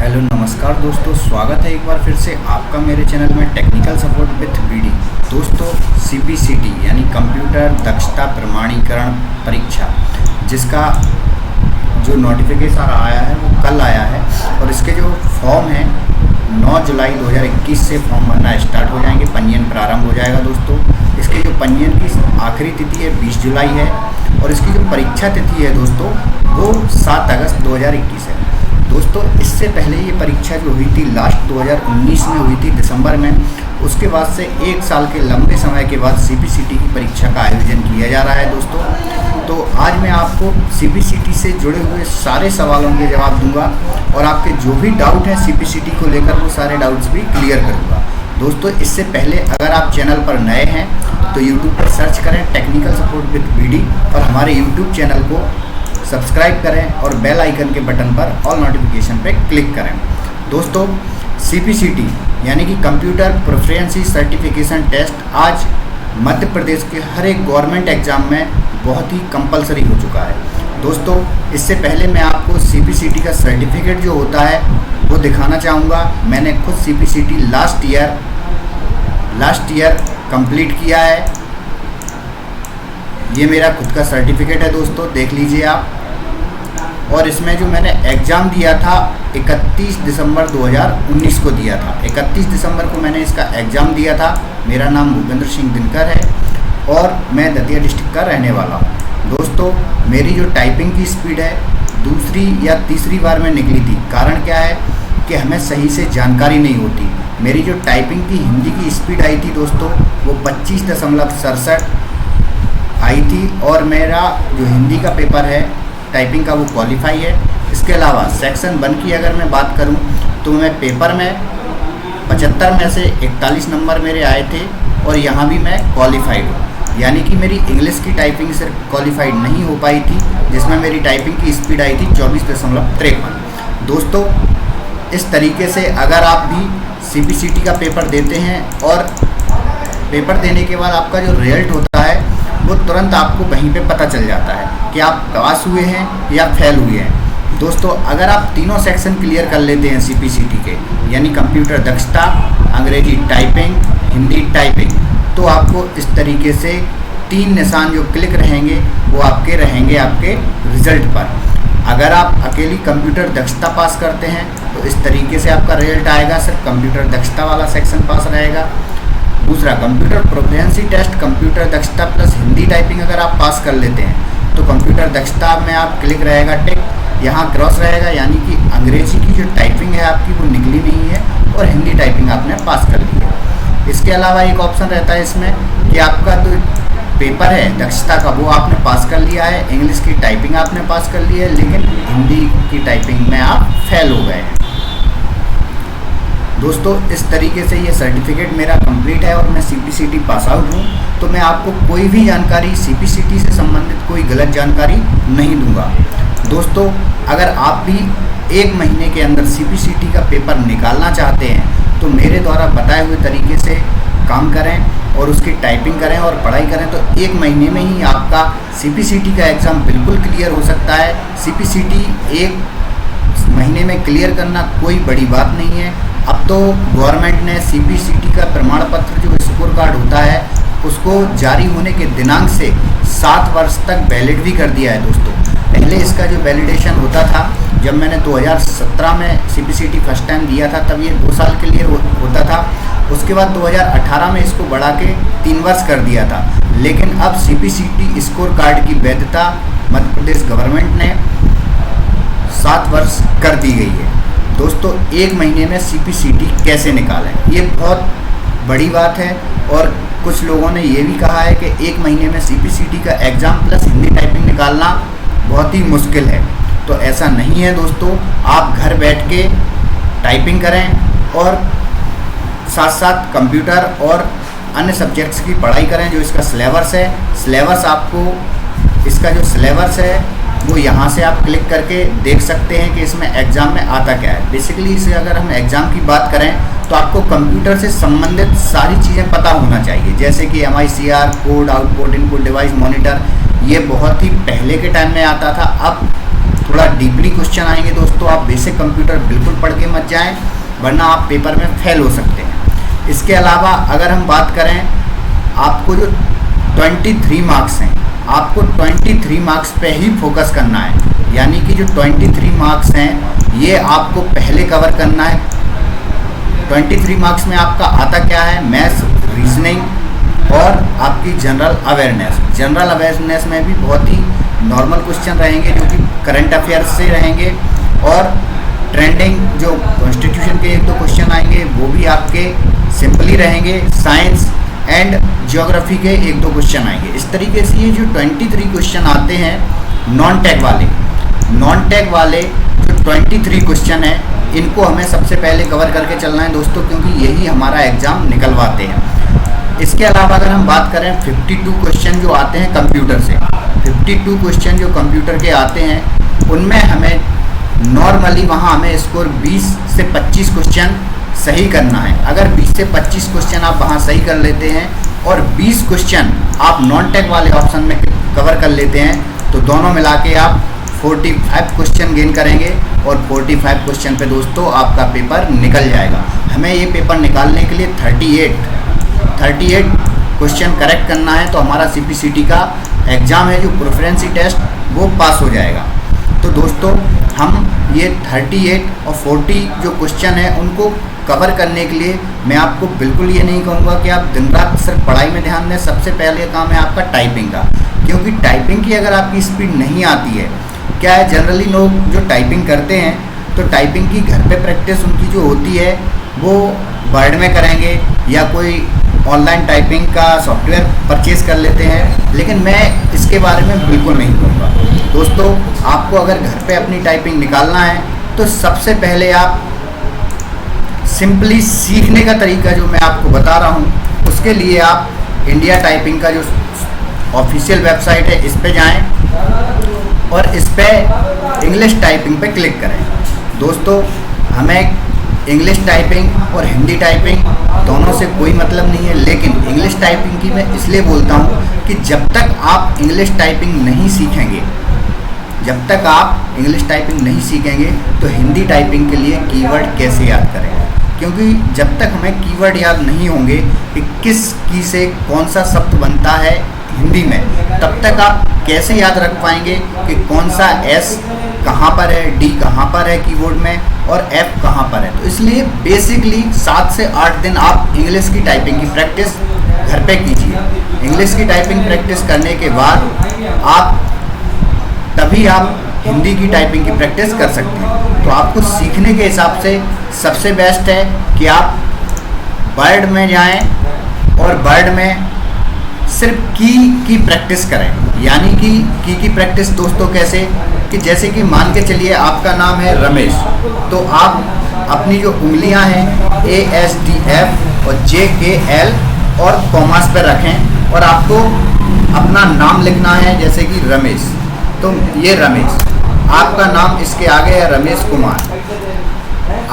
Hello नमस्कार दोस्तों, स्वागत है एक बार फिर से आपका मेरे चैनल में टेक्निकल सपोर्ट विथ बीडी। दोस्तों, सीपीसीटी यानी कंप्यूटर दक्षता प्रमाणीकरण परीक्षा, जिसका जो नोटिफिकेशन आया है वो कल आया है और इसके जो फॉर्म हैं 9 जुलाई 2021 से फॉर्म भरना स्टार्ट हो जाएंगे, पंजीयन प्रारंभ हो जाएगा। दोस्तों, इसके जो पंजीयन की आखिरी तिथि है 20 जुलाई है और इसकी जो परीक्षा तिथि है दोस्तों वो 7 अगस्त 2021 है। दोस्तों, इससे पहले ये परीक्षा जो हुई थी लास्ट 2019 में हुई थी दिसंबर में, उसके बाद से 1 साल के लंबे समय के बाद सीपीसीटी की परीक्षा का आयोजन किया जा रहा है। दोस्तों, तो आज मैं आपको सीपीसीटी से जुड़े हुए सारे सवालों के जवाब दूंगा और आपके जो भी डाउट हैं सीपीसीटी को लेकर वो सारे डाउट्स भी क्लियर करूंगा। दोस्तों, इससे पहले अगर आप चैनल पर नए हैं तो यूट्यूब पर सर्च करें टेक्निकल सपोर्ट विथ बीडी और हमारे यूट्यूब चैनल को सब्सक्राइब करें और बेल आइकन के बटन पर ऑल नोटिफिकेशन पर क्लिक करें। दोस्तों, सीपीसीटी यानी कि कंप्यूटर प्रोफिशिएंसी सर्टिफिकेशन टेस्ट आज मध्य प्रदेश के हर एक गवर्नमेंट एग्ज़ाम में बहुत ही कंपलसरी हो चुका है। दोस्तों, इससे पहले मैं आपको सीपीसीटी का सर्टिफिकेट जो होता है वो दिखाना चाहूँगा। मैंने खुद सीपीसीटी लास्ट ईयर कंप्लीट किया है। ये मेरा खुद का सर्टिफिकेट है दोस्तों, देख लीजिए आप। और इसमें जो मैंने एग्ज़ाम दिया था 31 दिसंबर 2019 को दिया था। 31 दिसंबर को मैंने इसका एग्ज़ाम दिया था। मेरा नाम भूपेंद्र सिंह दिनकर है और मैं दतिया डिस्ट्रिक्ट का रहने वाला हूँ। दोस्तों, मेरी जो टाइपिंग की स्पीड है दूसरी या तीसरी बार में निकली थी। कारण क्या है कि हमें सही से जानकारी नहीं होती। मेरी जो टाइपिंग की हिंदी की स्पीड आई थी दोस्तों वो 25.67 आई थी और मेरा जो हिंदी का पेपर है टाइपिंग का वो क्वालिफाई है। इसके अलावा सेक्शन 1 की अगर मैं बात करूं तो मैं पेपर में 75 में से 41 नंबर मेरे आए थे और यहाँ भी मैं क्वालिफाइड हूँ। यानी कि मेरी इंग्लिश की टाइपिंग से क्वालिफाइड नहीं हो पाई थी, जिसमें मेरी टाइपिंग की स्पीड आई थी 24.53। दोस्तों, इस तरीके से अगर आप भी सीपीसीटी का पेपर देते हैं और पेपर देने के बाद आपका जो रिजल्ट होता है वो तुरंत आपको वहीं पे पता चल जाता है कि आप पास हुए हैं या फेल हुए हैं। दोस्तों, अगर आप तीनों सेक्शन क्लियर कर लेते हैं सीपीसीटी के, यानी कंप्यूटर दक्षता, अंग्रेजी टाइपिंग, हिंदी टाइपिंग, तो आपको इस तरीके से 3 निशान जो क्लिक रहेंगे वो आपके रहेंगे आपके रिजल्ट पर। अगर आप अकेली कंप्यूटर दक्षता पास करते हैं तो इस तरीके से आपका रिजल्ट आएगा, सिर्फ कंप्यूटर दक्षता वाला सेक्शन पास रहेगा। दूसरा, कंप्यूटर प्रोफिशिएंसी टेस्ट कंप्यूटर दक्षता प्लस हिंदी टाइपिंग अगर आप पास कर लेते हैं तो कंप्यूटर दक्षता में आप क्लिक रहेगा टिक, यहाँ क्रॉस रहेगा, यानी कि अंग्रेजी की जो टाइपिंग है आपकी वो निकली नहीं है और हिंदी टाइपिंग आपने पास कर ली है। इसके अलावा एक ऑप्शन रहता है इसमें कि आपका जो पेपर है दक्षता का वो आपने पास कर लिया है, इंग्लिश की टाइपिंग आपने पास कर ली है, लेकिन हिंदी की टाइपिंग में आप फेल हो गए हैं। दोस्तों, इस तरीके से ये सर्टिफिकेट मेरा कंप्लीट है और मैं सीपीसीटी पास आउट हूँ। तो मैं आपको कोई भी जानकारी सीपीसीटी से संबंधित कोई गलत जानकारी नहीं दूंगा। दोस्तों, अगर आप भी 1 महीने के अंदर सीपीसीटी का पेपर निकालना चाहते हैं तो मेरे द्वारा बताए हुए तरीके से काम करें और उसकी टाइपिंग करें और पढ़ाई करें तो 1 महीने में ही आपका सीपीसीटी का एग्ज़ाम बिल्कुल क्लियर हो सकता है। सीपीसीटी 1 महीने में क्लियर करना कोई बड़ी बात नहीं है। अब तो गवर्नमेंट ने सीपीसीटी का प्रमाण पत्र जो स्कोर कार्ड होता है उसको जारी होने के दिनांक से 7 वर्ष तक वैलिड भी कर दिया है। दोस्तों, पहले इसका जो वैलिडेशन होता था, जब मैंने 2017 में सीपीसीटी फर्स्ट टाइम दिया था तब ये 2 साल के लिए होता था। उसके बाद 2018 में इसको बढ़ा के 3 वर्ष कर दिया था, लेकिन अब सीपीसीटी स्कोर कार्ड की वैधता मध्य प्रदेश गवर्नमेंट ने 7 वर्ष कर दी गई है। दोस्तों, 1 महीने में सीपीसीटी कैसे निकालें, ये बहुत बड़ी बात है और कुछ लोगों ने ये भी कहा है कि 1 महीने में सीपीसीटी का एग्ज़ाम प्लस हिंदी टाइपिंग निकालना बहुत ही मुश्किल है। तो ऐसा नहीं है दोस्तों, आप घर बैठ के टाइपिंग करें और साथ साथ कंप्यूटर और अन्य सब्जेक्ट्स की पढ़ाई करें। जो इसका सिलेबस है, इसका जो सिलेबस है वो यहाँ से आप क्लिक करके देख सकते हैं कि इसमें एग्ज़ाम में आता क्या है। बेसिकली इसे अगर हम एग्ज़ाम की बात करें तो आपको कंप्यूटर से संबंधित सारी चीज़ें पता होना चाहिए, जैसे कि MICR, code, output, input device, monitor. ये बहुत ही पहले के टाइम में आता था, अब थोड़ा डीपली क्वेश्चन आएंगे दोस्तों। आप बेसिक कंप्यूटर बिल्कुल पढ़ के मत जाएं, वरना आप पेपर में फेल हो सकते हैं। इसके अलावा अगर हम बात करें, आपको जो 23 मार्क्स हैं, आपको 23 मार्क्स पे ही फोकस करना है। यानी कि जो 23 मार्क्स हैं ये आपको पहले कवर करना है। 23 मार्क्स में आपका आता क्या है? मैथ्स, रीजनिंग और आपकी जनरल अवेयरनेस। जनरल अवेयरनेस में भी बहुत ही नॉर्मल क्वेश्चन रहेंगे जो कि करंट अफेयर्स से रहेंगे, और ट्रेंडिंग जो कॉन्स्टिट्यूशन के 1-2 क्वेश्चन आएंगे वो भी आपके सिंपली रहेंगे। साइंस एंड ज्योग्राफी के 1-2 क्वेश्चन आएंगे। इस तरीके से ये जो 23 क्वेश्चन आते हैं नॉन टैग वाले जो 23 क्वेश्चन हैं, इनको हमें सबसे पहले कवर करके चलना है दोस्तों, क्योंकि यही हमारा एग्ज़ाम निकलवाते हैं। इसके अलावा अगर हम बात करें 52 क्वेश्चन जो आते हैं कंप्यूटर से, 52 क्वेश्चन जो कंप्यूटर के आते हैं, उनमें हमें नॉर्मली वहाँ हमें स्कोर 20 से 25 क्वेश्चन सही करना है। अगर 20 से 25 क्वेश्चन आप वहाँ सही कर लेते हैं और 20 क्वेश्चन आप नॉन टैग वाले ऑप्शन में कवर कर लेते हैं, तो दोनों मिला के आप 45 क्वेश्चन गेन करेंगे, और 45 क्वेश्चन पे दोस्तों आपका पेपर निकल जाएगा। हमें ये पेपर निकालने के लिए 38 क्वेश्चन करेक्ट करना है, तो हमारा CPCT का एग्ज़ाम है जो प्रेफरेंसी टेस्ट, वो पास हो जाएगा। तो दोस्तों हम ये 38 और 40 जो क्वेश्चन है उनको कवर करने के लिए मैं आपको बिल्कुल ये नहीं कहूँगा कि आप दिन रात सिर्फ पढ़ाई में ध्यान दें। सबसे पहले काम है आपका टाइपिंग का, क्योंकि टाइपिंग की अगर आपकी स्पीड नहीं आती है, क्या है जनरली लोग जो टाइपिंग करते हैं तो टाइपिंग की घर पे प्रैक्टिस उनकी जो होती है वो वर्ड में करेंगे या कोई ऑनलाइन टाइपिंग का सॉफ्टवेयर परचेज़ कर लेते हैं, लेकिन मैं इसके बारे में बिल्कुल नहीं कहूँगा। दोस्तों आपको अगर घर पे अपनी टाइपिंग निकालना है तो सबसे पहले आप सिंपली सीखने का तरीका जो मैं आपको बता रहा हूँ, उसके लिए आप इंडिया टाइपिंग का जो ऑफिशियल वेबसाइट है इस पे जाएं और इस पे इंग्लिश टाइपिंग पे क्लिक करें। दोस्तों हमें इंग्लिश टाइपिंग और हिंदी टाइपिंग दोनों से कोई मतलब नहीं है, लेकिन इंग्लिश टाइपिंग की मैं इसलिए बोलता हूँ कि जब तक आप इंग्लिश टाइपिंग नहीं सीखेंगे, तो हिंदी टाइपिंग के लिए कीवर्ड कैसे याद करेंगे? क्योंकि जब तक हमें कीवर्ड याद नहीं होंगे कि किस की से कौन सा शब्द बनता है हिंदी में, तब तक आप कैसे याद रख पाएंगे कि कौन सा एस कहाँ पर है, डी कहाँ पर है कीबोर्ड में और एफ कहाँ पर है। तो इसलिए बेसिकली 7 से 8 दिन आप इंग्लिश की टाइपिंग की प्रैक्टिस घर पे कीजिए। इंग्लिश की टाइपिंग प्रैक्टिस करने के बाद तभी आप हिंदी की टाइपिंग की प्रैक्टिस कर सकते हैं। तो आपको सीखने के हिसाब से सबसे बेस्ट है कि आप वर्ड में जाएं और वर्ड में सिर्फ की प्रैक्टिस करें। यानी कि की प्रैक्टिस दोस्तों कैसे, कि जैसे कि मान के चलिए आपका नाम है रमेश, तो आप अपनी जो उंगलियां हैं ASDF और JKL और कॉमास पर रखें और आपको अपना नाम लिखना है, जैसे कि रमेश, तो ये रमेश आपका नाम, इसके आगे है रमेश कुमार।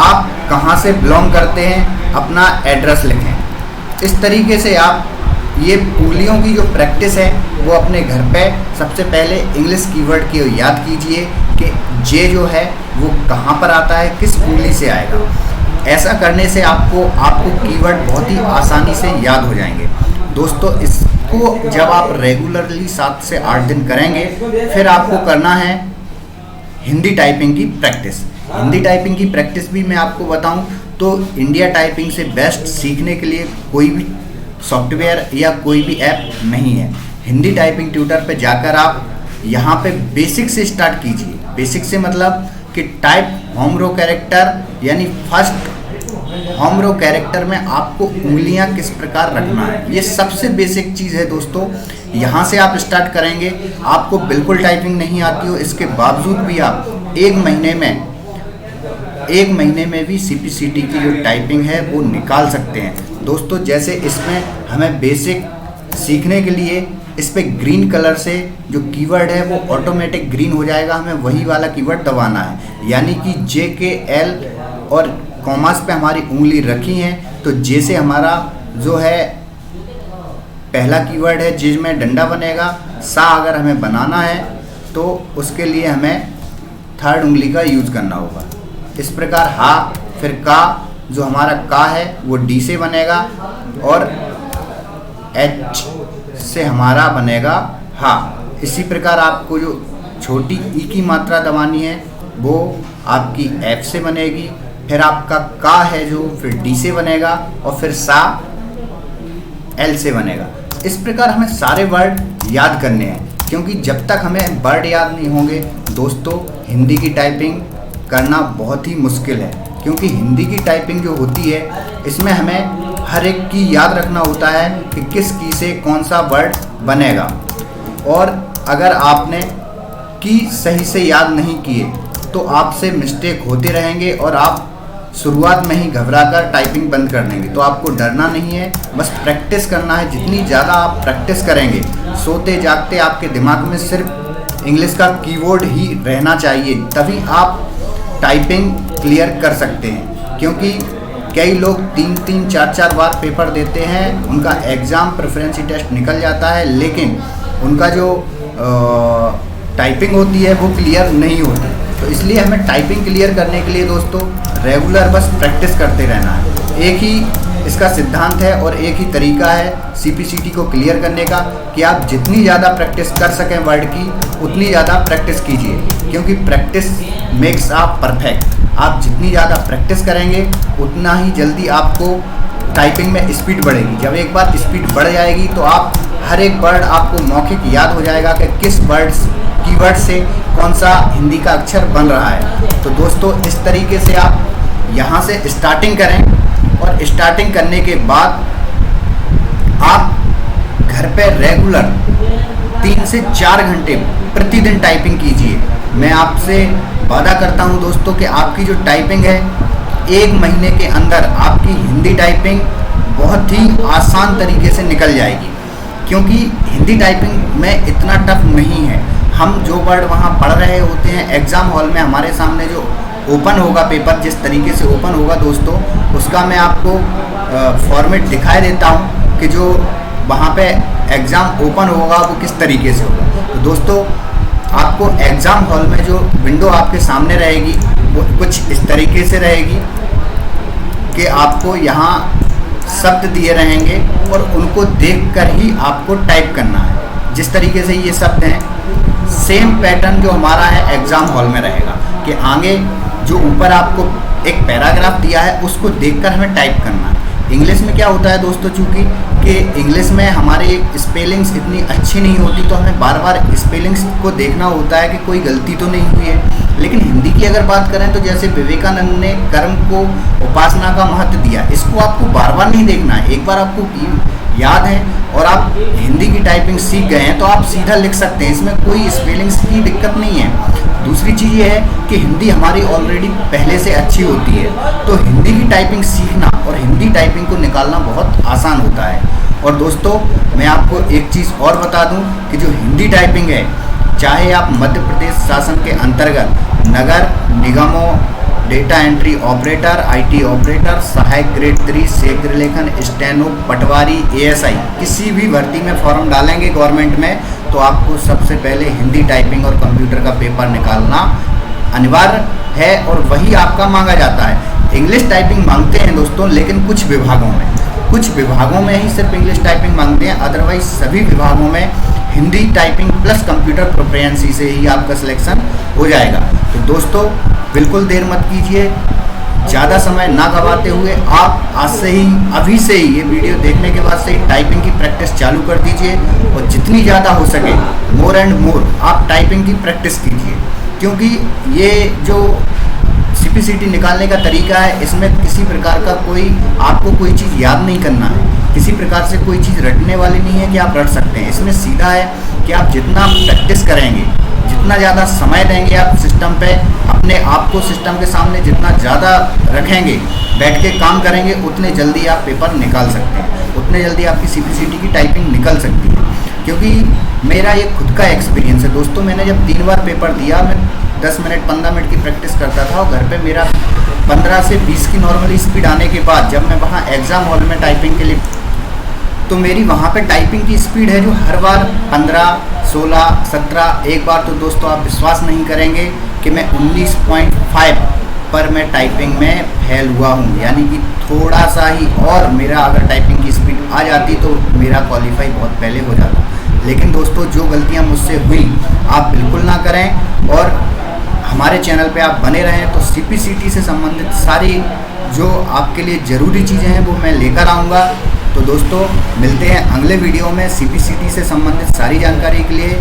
आप कहाँ से बिलोंग करते हैं, अपना एड्रेस लिखें। इस तरीके से आप ये उंगलियों की जो प्रैक्टिस है वो अपने घर पे सबसे पहले इंग्लिश कीवर्ड की याद कीजिए कि जे जो है वो कहाँ पर आता है, किस उंगली से आएगा। ऐसा करने से आपको कीवर्ड बहुत ही आसानी से याद हो जाएंगे। दोस्तों इसको जब आप रेगुलरली 7 से 8 दिन करेंगे, फिर आपको करना है हिंदी टाइपिंग की प्रैक्टिस। हिंदी टाइपिंग की प्रैक्टिस भी मैं आपको बताऊं तो इंडिया टाइपिंग से बेस्ट सीखने के लिए कोई भी सॉफ्टवेयर या कोई भी ऐप नहीं है। हिंदी टाइपिंग ट्यूटर पे जाकर आप यहाँ पे बेसिक से स्टार्ट कीजिए। बेसिक से मतलब कि टाइप होम रो कैरेक्टर, यानी फर्स्ट होम रो कैरेक्टर में आपको उंगलियाँ किस प्रकार रखना है, ये सबसे बेसिक चीज़ है दोस्तों। यहाँ से आप स्टार्ट करेंगे। आपको बिल्कुल टाइपिंग नहीं आती हो, इसके बावजूद भी आप एक महीने में भी CPCT की जो टाइपिंग है वो निकाल सकते हैं। दोस्तों जैसे इसमें हमें बेसिक सीखने के लिए इस पे ग्रीन कलर से जो कीवर्ड है वो ऑटोमेटिक ग्रीन हो जाएगा, हमें वही वाला कीवर्ड दबाना है। यानी कि JKL और कॉमास पे हमारी उंगली रखी है, तो जे से हमारा जो है पहला कीवर्ड है, जिसमें डंडा बनेगा। सा अगर हमें बनाना है तो उसके लिए हमें थर्ड उंगली का यूज करना होगा। इस प्रकार हा, फिर का, जो हमारा का है वो डी से बनेगा और एच से हमारा बनेगा हा। इसी प्रकार आपको जो छोटी ई की मात्रा दबानी है वो आपकी एफ से बनेगी, फिर आपका का है जो फिर डी से बनेगा और फिर सा एल से बनेगा। इस प्रकार हमें सारे वर्ड याद करने हैं, क्योंकि जब तक हमें वर्ड याद नहीं होंगे दोस्तों हिंदी की टाइपिंग करना बहुत ही मुश्किल है। क्योंकि हिंदी की टाइपिंग जो होती है इसमें हमें हर एक की याद रखना होता है कि किस की से कौन सा वर्ड बनेगा, और अगर आपने की सही से याद नहीं किए तो आपसे मिस्टेक होते रहेंगे और आप शुरुआत में ही घबराकर टाइपिंग बंद कर देंगे। तो आपको डरना नहीं है, बस प्रैक्टिस करना है। जितनी ज़्यादा आप प्रैक्टिस करेंगे, सोते जागते आपके दिमाग में सिर्फ इंग्लिश का कीवर्ड ही रहना चाहिए, तभी आप टाइपिंग क्लियर कर सकते हैं। क्योंकि कई लोग 3-3, 4-4 बार पेपर देते हैं, उनका एग्ज़ाम प्रेफरेंसी टेस्ट निकल जाता है, लेकिन उनका जो टाइपिंग होती है वो क्लियर नहीं होती। तो इसलिए हमें टाइपिंग क्लियर करने के लिए दोस्तों रेगुलर बस प्रैक्टिस करते रहना है। एक ही इसका सिद्धांत है और एक ही तरीका है CPCT को क्लियर करने का कि आप जितनी ज़्यादा प्रैक्टिस कर सकें वर्ड की उतनी ज़्यादा प्रैक्टिस कीजिए, क्योंकि प्रैक्टिस मेक्स आप परफेक्ट। आप जितनी ज़्यादा प्रैक्टिस करेंगे उतना ही जल्दी आपको टाइपिंग में स्पीड बढ़ेगी। जब एक बार स्पीड बढ़ जाएगी तो आप हर एक वर्ड आपको मौखिक याद हो जाएगा कि किस कीवर्ड से कौन सा हिंदी का अक्षर बन रहा है। तो दोस्तों इस तरीके से आप यहाँ से स्टार्टिंग करें, और स्टार्टिंग करने के बाद आप घर पे रेगुलर 3 से 4 घंटे प्रतिदिन टाइपिंग कीजिए। मैं आपसे वादा करता हूँ दोस्तों कि आपकी जो टाइपिंग है 1 महीने के अंदर आपकी हिंदी टाइपिंग बहुत ही आसान तरीके से निकल जाएगी। क्योंकि हिंदी टाइपिंग में इतना टफ नहीं है। हम जो वर्ड वहाँ पढ़ रहे होते हैं एग्ज़ाम हॉल में, हमारे सामने जो ओपन होगा पेपर, जिस तरीके से ओपन होगा दोस्तों, उसका मैं आपको फॉर्मेट दिखाई देता हूँ कि जो वहाँ पे एग्ज़ाम ओपन होगा वो किस तरीके से होगा। तो दोस्तों आपको एग्ज़ाम हॉल में जो विंडो आपके सामने रहेगी वो कुछ इस तरीके से रहेगी कि आपको यहाँ शब्द दिए रहेंगे और उनको देखकर ही आपको टाइप करना है। जिस तरीके से ये शब्द हैं सेम पैटर्न जो हमारा है एग्ज़ाम हॉल में रहेगा कि आगे जो ऊपर आपको एक पैराग्राफ दिया है उसको देखकर हमें टाइप करना है। इंग्लिश में क्या होता है दोस्तों, चूँकि कि इंग्लिश में हमारी स्पेलिंग्स इतनी अच्छी नहीं होती तो हमें बार बार स्पेलिंग्स को देखना होता है कि कोई गलती तो नहीं हुई है। लेकिन हिंदी की अगर बात करें तो जैसे विवेकानंद ने कर्म को उपासना का महत्व दिया, इसको आपको बार बार नहीं देखना है। एक बार आपको याद है और आप हिंदी की टाइपिंग सीख गए हैं तो आप सीधा लिख सकते हैं, इसमें कोई स्पेलिंग्स की दिक्कत नहीं है। दूसरी चीज़ ये है कि हिंदी हमारी ऑलरेडी पहले से अच्छी होती है, तो हिंदी की टाइपिंग सीखना और हिंदी टाइपिंग को निकालना बहुत आसान होता है। और दोस्तों मैं आपको एक चीज़ और बता दूं कि जो हिंदी टाइपिंग है, चाहे आप मध्य प्रदेश शासन के अंतर्गत नगर निगमों, data entry operator, IT operator, सहायक ग्रेड 3, शीघ्र लेखन, स्टेनो, पटवारी, ASI किसी भी भर्ती में फॉर्म डालेंगे गवर्नमेंट में तो आपको सबसे पहले हिंदी टाइपिंग और कंप्यूटर का पेपर निकालना अनिवार्य है और वही आपका मांगा जाता है। इंग्लिश टाइपिंग मांगते हैं दोस्तों, लेकिन कुछ विभागों में ही सिर्फ इंग्लिश टाइपिंग मांगते हैं, अदरवाइज सभी विभागों में Hindi typing plus computer proficiency से ही आपका सिलेक्शन हो जाएगा। तो दोस्तों बिल्कुल देर मत कीजिए, ज़्यादा समय ना गवाते हुए आप आज से ही, अभी से ही, ये वीडियो देखने के बाद से ही टाइपिंग की प्रैक्टिस चालू कर दीजिए और जितनी ज़्यादा हो सके मोर एंड मोर आप टाइपिंग की प्रैक्टिस कीजिए। क्योंकि ये जो CPCT निकालने का तरीका है इसमें किसी प्रकार का आपको कोई चीज़ याद नहीं करना है, किसी प्रकार से कोई चीज़ रटने वाली नहीं है कि आप रट सकते हैं। इसमें सीधा है कि आप जितना प्रैक्टिस करेंगे, जितना ज़्यादा समय देंगे आप सिस्टम पे, अपने आप को सिस्टम के सामने जितना ज़्यादा रखेंगे, बैठ के काम करेंगे, उतने जल्दी आप पेपर निकाल सकते हैं, उतने जल्दी आपकी CPCT की टाइपिंग निकल सकती है। क्योंकि मेरा ये खुद का एक्सपीरियंस है दोस्तों, मैंने जब 3 बार पेपर दिया, मैं 10 मिनट 15 मिनट की प्रैक्टिस करता था और घर पे मेरा 15 से 20 की नॉर्मल स्पीड आने के बाद जब मैं वहाँ एग्ज़ाम हॉल में टाइपिंग के लिए, तो मेरी वहाँ पे टाइपिंग की स्पीड है जो हर बार 15, 16, 17, एक बार तो दोस्तों आप विश्वास नहीं करेंगे कि मैं 19.5 पर मैं टाइपिंग में फेल हुआ हूँ, यानी कि थोड़ा सा ही और मेरा अगर टाइपिंग की स्पीड आ जाती तो मेरा क्वालिफाई बहुत पहले हो जाता। लेकिन दोस्तों जो गलतियाँ मुझसे हुई आप बिल्कुल ना करें और हमारे चैनल पे आप बने रहें तो CPCT से संबंधित सारी जो आपके लिए ज़रूरी चीज़ें हैं वो मैं लेकर आऊँगा। तो दोस्तों मिलते हैं अगले वीडियो में CPCT से संबंधित सारी जानकारी के लिए।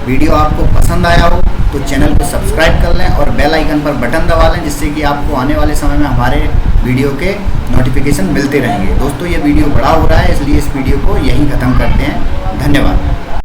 वीडियो आपको पसंद आया हो तो चैनल को सब्सक्राइब कर लें और बेल आइकन पर बटन दबा लें, जिससे कि आपको आने वाले समय में हमारे वीडियो के नोटिफिकेशन मिलते रहेंगे। दोस्तों ये वीडियो बड़ा हो रहा है, इसलिए इस वीडियो को यहीं ख़त्म करते हैं। धन्यवाद।